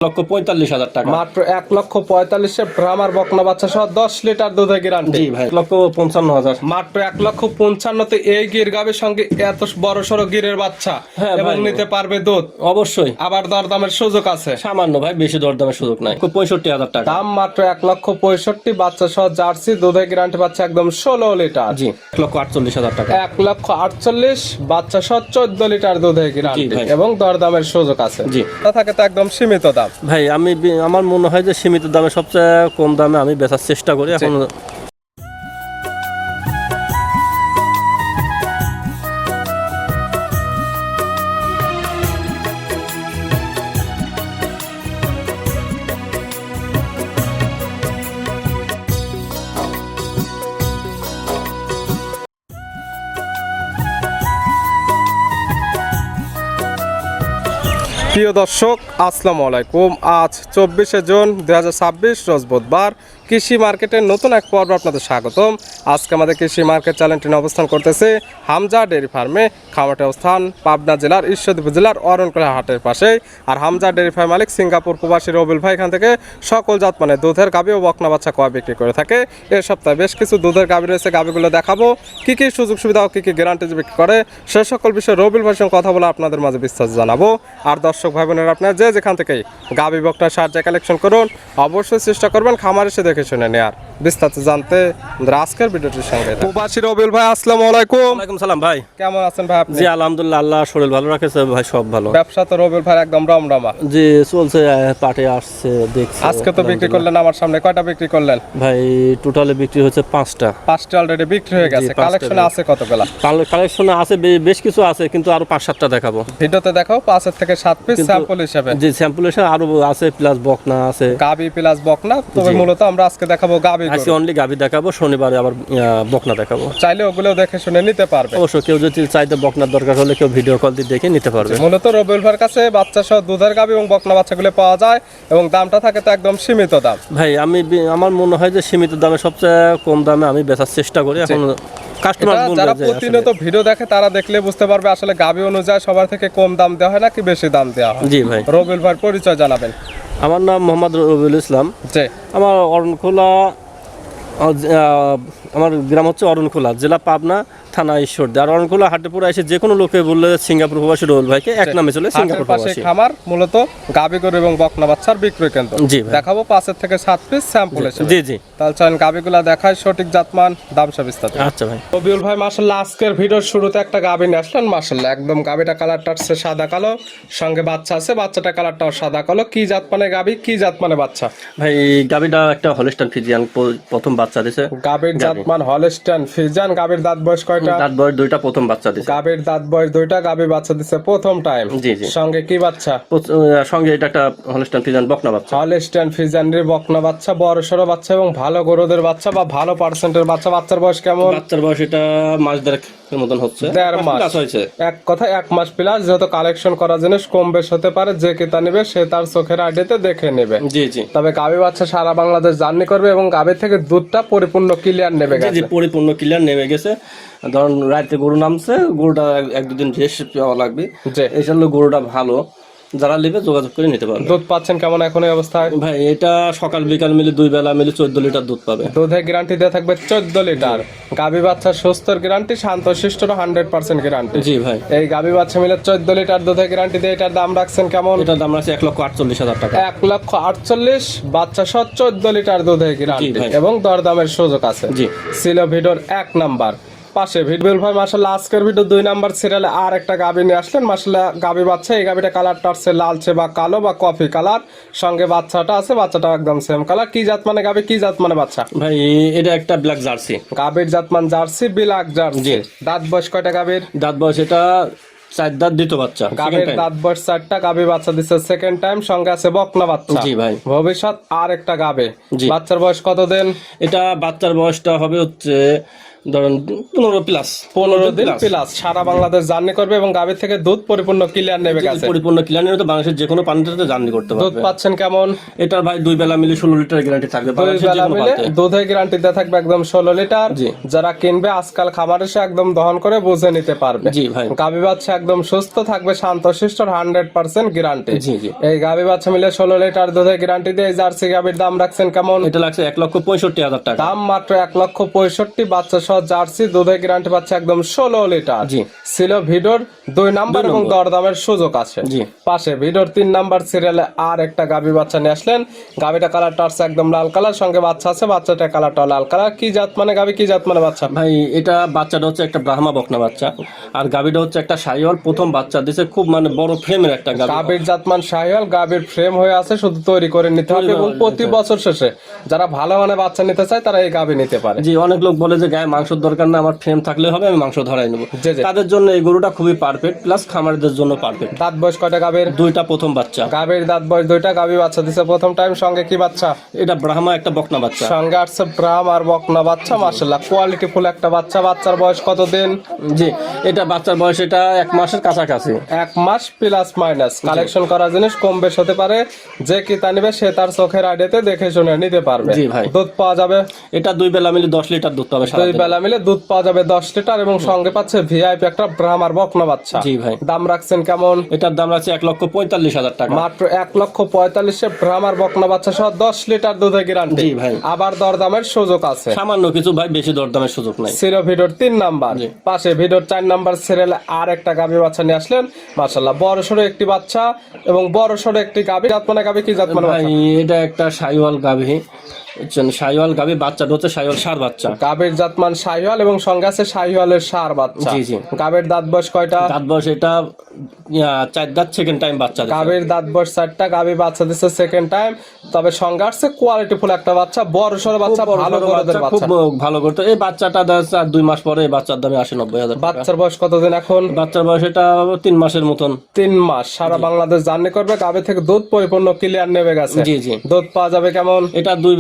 1,45,000 টাকা। মাত্র 1,45,000 ব্রাহ্মার বকনা বাচ্চা সহ 10 লিটার দুধের গ্যারান্টি। জি ভাই, 1,55,000। মাত্র 1,55,000-তে এই গির গাবের সঙ্গে এত বড় সড়ো গিরের বাচ্চা হ্যাঁ এবং ভাই, নিতে পারবে দুধ। অবশ্যই আবার দরদামের সুযোগ আছে। সামান্য ভাই, বেশি দরদামের সুযোগ নাই। 65,000 টাকা দাম মাত্র 1,65,000, বাচ্চা সহ জার্সি দুধের গ্যারান্টি পাচ্ছে একদম 16 লিটার। জি, 1,48,000 টাকা। 1,48,000, বাচ্চা সহ 14 লিটার দুধের গ্যারান্টি ভাই। এবং দরদামের সুযোগ আছে। জি। তা থাকে তো একদম সীমিত দাম। ভাই আমার মনে হয় যে সীমিত দামে সবচেয়ে কম দামে আমি বেচার চেষ্টা করি এখন। প্রিয় দর্শক, আসসালামু আলাইকুম। আজ 24শে জুন 2026 রোজ বুধবার। কৃষি মার্কেটের নতুন এক পর্ব আপনাদের স্বাগতম। আজকে আমাদের কৃষি মার্কেট চ্যানেলটি অবস্থান করতেছে হামজা ডেয়ারি ফার্মে। খামারটি অবস্থান পাবনা জেলার ঈশ্বরদী উপজেলার অরণকুলা হাটের পাশে। আর হামজা ডেয়ারি ফার্ম মালিক সিঙ্গাপুর প্রবাসী রবিউল ভাই এখান থেকে সকল জাত মানে দুধের গাভী ও বকনা বাচ্চা কয় বিক্রি করে থাকে। এই সপ্তাহে বেশ কিছু দুধের গাভী রয়েছে, গাভীগুলো দেখাবো, কি কি সুযোগ সুবিধা ও কি কি গ্যারান্টি বিক্রি করে সে সকল বিষয়ে রবিউল ভাইয়ের সঙ্গে কথা বলে আপনাদের মাঝে বিস্তারিত জানাবো। আর দর্শক ভাই বোনেরা, আপনারা যে যেখান থেকেই গাভী বকনার সাহায্যে কালেকশন করুন, অবশ্যই চেষ্টা করবেন খামার এসে দেখে শুনে নেয়ার। বিস্তারিত জানতে আজকের ভিডিওটির সঙ্গে প্রবাসী রবিউল ভাই, আসসালামু আলাইকুম। ওয়ালাইকুম সালাম ভাই। কেমন আছেন ভাই আপনি? জি আলহামদুলিল্লাহ, আল্লাহ শরীর ভালো রাখেছে ভাই, সব ভালো। ব্যবসা তো রবিউল ভাই একদম রমরমা। জি চলছে, পাটে আসছে দেখছি। আজকে তো বিক্রি করলেন আমার সামনে, কয়টা বিক্রি করলেন ভাই? টোটালে বিক্রি হচ্ছে 5টা। 5টা অলরেডি বিক্রি হয়ে গেছে। 5টা কালেকশনে আছে কতগুলা? কালেকশনে আছে বেশ কিছু আছে, কিন্তু আরো 5-7টা দেখাবো। ভিডিওতে দেখাও 5 থেকে 7 পিস স্যাম্পল হিসেবে। জি, স্যাম্পল হিসেবে আরো আছে, প্লাস বকনা আছে, গাবি প্লাস বকনা। তবে মূলত আমরা আজকে দেখাবো গাবি। আজকে অনলি গাভী দেখাবো, শনিবারে আবার বকনা দেখাবো। চাইলে ওগুলো দেখে শুনে নিতে পারবে। অবশ্য কেউ যদি চাইতে বকনার দরকার হলে কেউ ভিডিও কল দিয়ে দেখে নিতে পারবে। মূলত রবিউল ভাইয়ের কাছে বাচ্চা সহ দুধের গাবি এবং বকনা বাচ্চাগুলো পাওয়া যায় এবং দামটা থাকে তো একদম সীমিত দাম। ভাই আমার মনে হয় যে সীমিত দামে সবচেয়ে কম দামে আমি বেচার চেষ্টা করি এখন। কাস্টমার যারা প্রতিনিয়ত ভিডিও দেখে তারা দেখলে বুঝতে পারবে আসলে গাবি অনুযায়ী সবার থেকে কম দাম দেওয়া হয় নাকি বেশি দাম দেওয়া হয়। জি ভাই। রবিউল ভাইয়ের পরিচয় জানাবেন। আমার নাম মোহাম্মদ রবিউল ইসলাম। জি। আমার অরণখোলা, আমার গ্রাম হচ্ছে অরণখোলা, জেলা পাবনা, থানা ঈশ্বরদী। আর অরণখোলা হাটেপুরা এসে যে কোনো লোকে বললে সিঙ্গাপুর প্রবাসী রবিউল ভাইকে এক নামে চলে, সিঙ্গাপুর প্রবাসী। খামার মূলত গাবি গরু এবং বকনা বাচ্চার বিক্রয় কেন্দ্র। জি ভাই। দেখাবো 5 থেকে 7 পিস স্যাম্পল হিসেবে। জি জি। তাহলে চলেন গাবিগুলা দেখায়, সঠিক জাতমান দাম সব বিস্তারিত। আচ্ছা ভাই। রবিউল ভাই মাশাআল্লাহ আজকের ভিডিওর শুরুতে একটা গাবি নিয়ে আসলেন। মাশাআল্লাহ একদম গাবিটা কালারটা হচ্ছে সাদা কালো, সঙ্গে বাচ্চা আছে, বাচ্চাটা কালারটাও সাদা কালো। কি জাত মানে গাবি, কি জাত মানে বাচ্চা? ভাই গাবিটা একটা হলস্টাইন ফ্রিজিয়ান, প্রথম বাচ্চা দিছে। গাবির জাতমান হলস্টাইন ফ্রিজিয়ান। গাবির দাঁত বয়স কয়টা? দাঁত বয়স 2টা, প্রথম বাচ্চা দিছে। গাবির দাঁত বয়স 2টা, গাবি বাচ্চা দিছে প্রথম টাইম। জি জি। সঙ্গে কি বাচ্চা? সঙ্গে এটা একটা হলস্টাইন ফ্রিজিয়ান বকনা বাচ্চা। হলস্টাইন ফ্রিজিয়ানের বকনা বাচ্চা, বড় সড়ো বাচ্চা এবং ভালো গরুদের বাচ্চা বা ভালো পার্সেন্টের বাচ্চা। বাচ্চার বয়স কেমন? বাচ্চার বয়স এটা মাস দেড়েকের মতন হচ্ছে। 1.5 মাস হয়েছে। এক কথায় 1 মাস প্লাস। যেহেতু কালেকশন করা জিনিস কম বেশ হতে পারে, যে কেতা নেবে সে তার চোখের আইডিতে দেখে নেবে। জি জি। তবে গাভী বাচ্চা সারা বাংলাদেশ জার্নি করবে এবং গাভীর থেকে দুধটা পরিপূর্ণ ক্লিয়ার নেবে জি গেছে। জি, পরিপূর্ণ ক্লিয়ার নেমে গেছে। ধরুন রাতে গরু নামছে, গরুটা 1-2 দিন রেস্ট পাওয়া লাগবে। জি। এই জন্য গরুটা ভালো, যারা নেবে যোগাযোগ করে নিতে পারবে। দুধ পাচ্ছেন কেমন এখন এই অবস্থায়? ভাই এটা সকাল বিকাল মিলে 2 বেলা মিলে 14 লিটার দুধ পাবে। দুধের গ্যারান্টি দিয়ে থাকবে 14 লিটার। গাভী বাচ্চা সুস্থর গ্যারান্টি, শান্তশিষ্ট 100% গ্যারান্টি। জি ভাই। এই গাভী বাচ্চা মিলে 14 লিটার দুধের গ্যারান্টি দিয়ে এটার দাম রাখছেন কেমন? এটার দাম আছে 1,48,000 টাকা। 1,48,000, বাচ্চা সহ 14 লিটার দুধের গ্যারান্টি ভাই। এবং দরদামের সুযোগ আছে। জি। ছিল ভিডিওর 1 নাম্বার। পাশে ভিডিও ভাই মাশাআল্লাহ আজকের ভিডিও 2 নাম্বার সিরিয়ালে আর একটা গাভী নিয়ে আসলেন। মাশাআল্লাহ গাভী বাচ্চা, এই গাভীটা কালারটা আছে লালচে বা কালো বা কফি কালার। সঙ্গে বাচ্চাটা আছে, বাচ্চাটা একদম সেম কালার। কি জাত মানে গাভী, কি জাত মানে বাচ্চা? ভাই এটা একটা ব্ল্যাক জার্সি। গাভীর জাতমান জার্সি, ব্ল্যাক জার্সি। জি। দাঁত বয়স কয়টা গাভীর? দাঁত বয়স এটা 4 দাঁত, দ্বিতীয় বাচ্চা। গাভীর দাঁত বয়স 4টা, গাভী বাচ্চা দিচ্ছে সেকেন্ড টাইম। সঙ্গে আছে বকনা বাচ্চা। জি ভাই। ভবিষ্যৎ আর একটা গাভী। জি। বাচ্চার বয়স কত দিন? এটা বাচ্চার বয়সটা হবে হচ্ছে ধরেন 15 প্লাস 15 দিন প্লাস সারা বাংলাদেশ জার্নি করবে এবং গাভীর থেকে দুধ পরিপূর্ণ ক্লিয়ার নেবে গেছে। পরিপূর্ণ ক্লিয়ার নিয়ে তো বাংলাদেশের যে কোনো প্রান্তে জার্নি করতে দুধ পারবে। পাচ্ছেন কেমন? এটার ভাই 2 বেলা মিলে 16 লিটার গ্যারান্টি থাকবে 2 বাংলাদেশের যে বেলা কোনো মিলে প্রান্তে। দুধের গ্যারান্টি দেওয়া থাকবে একদম 16 লিটার। জি। যারা কিনবে আজকাল খামার এসে একদম দহন করে বুঝে নিতে পারবে। জি ভাই। গাভী বাচ্চা একদম সুস্থ থাকবে, শান্তশিষ্ট, 100% গ্যারান্টি। জি জি। এই গাভী বাচ্চা মিলে 16 লিটার দুধের গ্যারান্টি দিয়ে এই জার্সি গাভীর দাম রাখছেন কেমন? এটা লাগছে 1,65,000 টাকা। দাম মাত্র 1,65,000, বাচ্চা সহ জার্সি দুধের গ্যারান্টি পাচ্ছে একদম 16 লিটার। জি। ছিল ভিডিওর 2 নাম্বার এবং দরদামের সুযোগ আছে। জি। পাশে ভিডিওর 3 নাম্বার সিরিয়ালে আর একটা গাভী বাচ্চা নিয়ে আসলেন। গাভীটা কালারটা আছে একদম লাল কালার, সঙ্গে বাচ্চা আছে, বাচ্চাটা কালারটা লাল কালার। কি জাত মানে গাভী, কি জাত মানে বাচ্চা? ভাই এটা বাচ্চাটা হচ্ছে একটা ব্রাহ্মা বকনা বাচ্চা, আর গাভীটা হচ্ছে একটা শাহিওয়াল, প্রথম বাচ্চা দিছে, খুব মানে বড় ফ্রেমের একটা গাভী। গাভীর জাতমান শাহিওয়াল, গাভীর ফ্রেম হয়ে আছে, শুধু তৈরি করে নিতে হবে এবং প্রতি বছর শেষে যারা ভালো মানে বাচ্চা নিতে চায় তারা এই গাভী নিতে পারে। জি, অনেক লোক বলে যে গায়ে মাংসের দরকার না, আমার ফ্রেম থাকলে হবে, আমি মাংস ধরাই নেবো। জি জি। তাদের জন্য এই গরুটা খুবই পারফেক্ট, প্লাস খামারিদের জন্য পারফেক্ট। দাঁত বয়স কয়টা গাভীর? 2টা প্রথম বাচ্চা। গাভীর দাঁত বয়স 2টা, গাভী বাচ্চা দিছে প্রথম টাইম। সঙ্গে কি বাচ্চা? এটা ব্রাহ্মা একটা বকনা বাচ্চা। সঙ্গে আসছে ব্রাহ্ম আর বকনা বাচ্চা। মাশাআল্লাহ কোয়ালিটি ফুল একটা বাচ্চা। বাচ্চার বয়স কত দিন? জি, এটা বাচ্চার বয়স এটা 1 মাসের কাছাকাছি। 1 মাস প্লাস মাইনাস। কালেকশন করা জিনিস কম বেশ হতে পারে, যে কিতা নিবে সে তার চোখের আইডিয়াতে দেখে শুনে নিতে পারবে। জি ভাই। দুধ পাওয়া যাবে এটা 2 বেলা মিলে 10 লিটার দুধ পাবে 2 সারাদিন। বেলা মিলে দুধ পাওয়া যাবে 10 লিটার এবং সঙ্গে পাচ্ছে ভিআইপি একটা ব্রাহ্ম আর বকনা বাচ্চা। জি ভাই। দাম রাখছেন কেমন? এটার দাম আছে 1,45,000 টাকা। মাত্র 1,45,000 ব্রাহ্ম আর বকনা বাচ্চা সহ 10 লিটার দুধের গ্যারান্টি। জি ভাই। আবার দরদামের সুযোগ আছে সামান্য কিছু ভাই, বেশি দরদামের সুযোগ নাই। ছিল ভিডিওর 3 নাম্বার। জি। পাশে ভিডিওর 4 নাম্বার সিরিয়ালে আর একটা গাভী বাচ্চা নিয়ে আসলেন। মাশাআল্লাহ বড় সড়ো একটি বাচ্চা এবং বড় সড়ো একটি গাভী। জাত মানে গাভী, কি জাত মানে ভাই বাচ্চা? এটা একটা শাহিওয়াল গাভী, বুঝছেন, শাহিওয়াল গাভী, বাচ্চাটা হচ্ছে শাহিওয়াল ষাঁড় বাচ্চা। গাভীর জাতমান শাহিওয়াল এবং সঙ্গে আছে শাহিওয়ালের ষাঁড় বাচ্চা। জি জি। গাভীর দাঁত বয়স কয়টা? দাঁত বয়স এটা 4 দাঁত, সেকেন্ড টাইম বাচ্চা দিছে। গাভীর দাঁত বয়স 4টা, গাভী বাচ্চা দিচ্ছে সেকেন্ড টাইম। তবে সঙ্গে আসছে কোয়ালিটি ফুল একটা বাচ্চা, বড় সড়ো বাচ্চা, বড় ভালো সড়ো গরদের বাচ্চা, খুব বাচ্চা। ভালো করতে। এই বাচ্চাটা দেখা আর 2 মাস পরে এই বাচ্চার দামে 80-90 হাজার টাকা। বাচ্চার বয়স কতদিন এখন? বাচ্চার বয়স এটা 3 মাসের মতন। 3 মাস। সারা বাংলাদেশ জার্নি করবে, গাভী থেকে দুধ পরিপূর্ণ ক্লিয়ার নেবে গেছে। জি জি। দুধ পাওয়া যাবে কেমন? এটা 2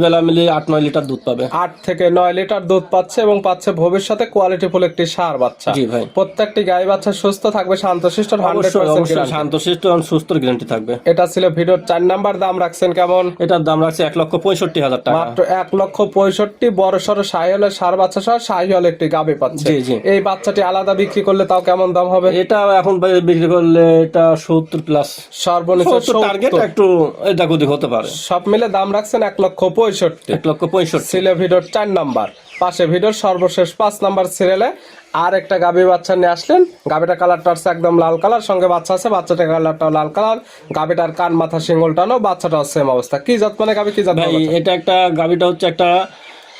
বেলা মিলে 8-9 লিটার দুধ পাবে। 8 থেকে 9 লিটার দুধ পাচ্ছে এবং পাচ্ছে ভবিষ্যতে কোয়ালিটি ফুল একটি ষাঁড় বাচ্চা। জি ভাই। প্রত্যেকটি গাই বাচ্চা সুস্থ থাকবে, শান্তশিষ্ট, 100% অবশ্যই গ্যারান্টি। শান্তশিষ্ট এবং সুস্থ গ্যারান্টি থাকবে। এটা ছিল ভিডিওর 4 নাম্বার। দাম রাখছেন কেমন? এটার দাম রাখছে 1,65,000 টাকা। মাত্র 1,65,000 বড় সড়ো শাহিওয়ালের ষাঁড় বাচ্চা সহ শাহিওয়াল একটি গাভী পাচ্ছে। জি জি। এই বাচ্চাটি আলাদা বিক্রি করলে তাও কেমন দাম হবে? এটা এখন বিক্রি করলে এটা 70 প্লাস, সর্বনিম্ন 70 টার্গেট, 70। একটু এটা গতি হতে পারে। সব মিলে দাম রাখছেন 1,65,000। 1,65,000। ছিল ভিডিওর 4 নাম্বার। পাশে ভিডিওর সর্বশেষ 5 নাম্বার সিরিয়ালে আর একটা গাভী বাচ্চা নিয়ে আসলেন। গাভীটা কালারটা আছে একদম লাল কালার, সঙ্গে বাচ্চা আছে, বাচ্চাটা কালারটাও লাল কালার। গাভীটার কান মাথা শিঙ্গল টানো, বাচ্চাটাও সেম অবস্থা। কি জাত মানে গাভী, কি জাত ভাই মানে বাচ্চা? এটা একটা গাভীটা হচ্ছে একটা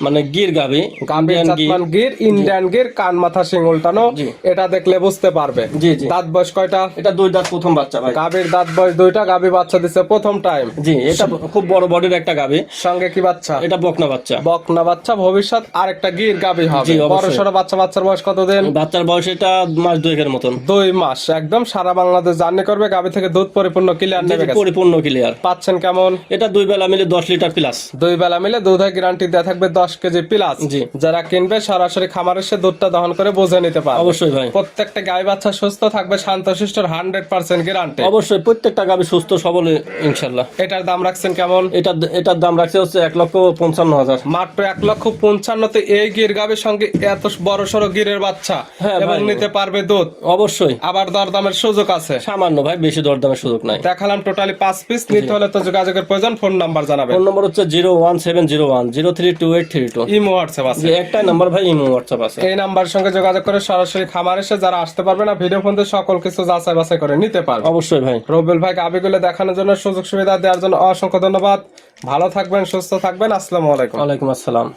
মানে গির গাভী, গাভীর জাতমান গির, ইন্ডিয়ান গির, কান মাথা শিঙ্গল টানো। জি। এটা দেখলে বুঝতে পারবে। জি জি। দাঁত বয়স কয়টা? এটা 2 দাঁত প্রথম বাচ্চা ভাই। গাভীর দাঁত বয়স 2টা, গাভী বাচ্চা দিছে প্রথম টাইম। জি, এটা খুব বড় বডির একটা গাভী। সঙ্গে কি বাচ্চা? এটা বকনা বাচ্চা। বকনা বাচ্চা, ভবিষ্যৎ আর একটা গির গাভী হবে। জি, অবশ্যই। বড় সড়ো বাচ্চা। বাচ্চার বয়স কতদিন? বাচ্চার বয়স এটা মাস 2 মতন। 2 মাস। একদম সারা বাংলাদেশ জার্নি করবে, গাভী থেকে দুধ পরিপূর্ণ ক্লিয়ার নেবে গেছে। পরিপূর্ণ ক্লিয়ার। পাচ্ছেন কেমন? এটা 2 বেলা মিলে 10 লিটার প্লাস। 2 বেলা মিলে দুধের গ্যারান্টি দেওয়া থাকবে 10 কেজি প্লাস। জি। যারা কিনবে সরাসরি খামারে এসে দুধটা দহন করে বুঝে নিতে পারবে। অবশ্যই ভাই। প্রত্যেকটা গাই বাচ্চা সুস্থ থাকবে, শান্তশিষ্ট, 100% গ্যারান্টি। অবশ্যই প্রত্যেকটা গাভী সুস্থ সবল ইনশাআল্লাহ। এটার দাম রাখছেন কেমন? এটার দাম রাখছে হচ্ছে 1,55,000। মাত্র 1,55,000 এই গির গাভীর সঙ্গে এত বড় সড়ো গিরের বাচ্চা হ্যাঁ এবং ভাই। নিতে পারবে দুধ। অবশ্যই আবার দরদামের সুযোগ আছে। সামান্য ভাই, বেশি দরদামের সুযোগ নাই। দেখালাম টোটালি 5 পিস। নিতে হলে তো যোগাযোগের প্রয়োজন। ফোন নাম্বার জানাবেন। ফোন নম্বর হচ্ছে 01701032832। ইমো হোয়াটসঅ্যাপ আছে। যে একটাই নাম্বার ভাই, ইমো হোয়াটসঅ্যাপ আছে। এই নাম্বার সঙ্গে যোগাযোগ করে সরাসরি খামার এসে যারা আসতে পারবে না, ভিডিও ফোন দিয়ে সকল কিছু যাচাই বাছাই করে নিতে পারবে। অবশ্যই ভাই। রবিউল ভাই গাভীগুলো দেখানোর জন্য, সুযোগ সুবিধা দেওয়ার জন্য অসংখ্য ধন্যবাদ। ভালো থাকবেন, সুস্থ থাকবেন। আসসালামু আলাইকুম। ওয়ালাইকুম আসসালাম।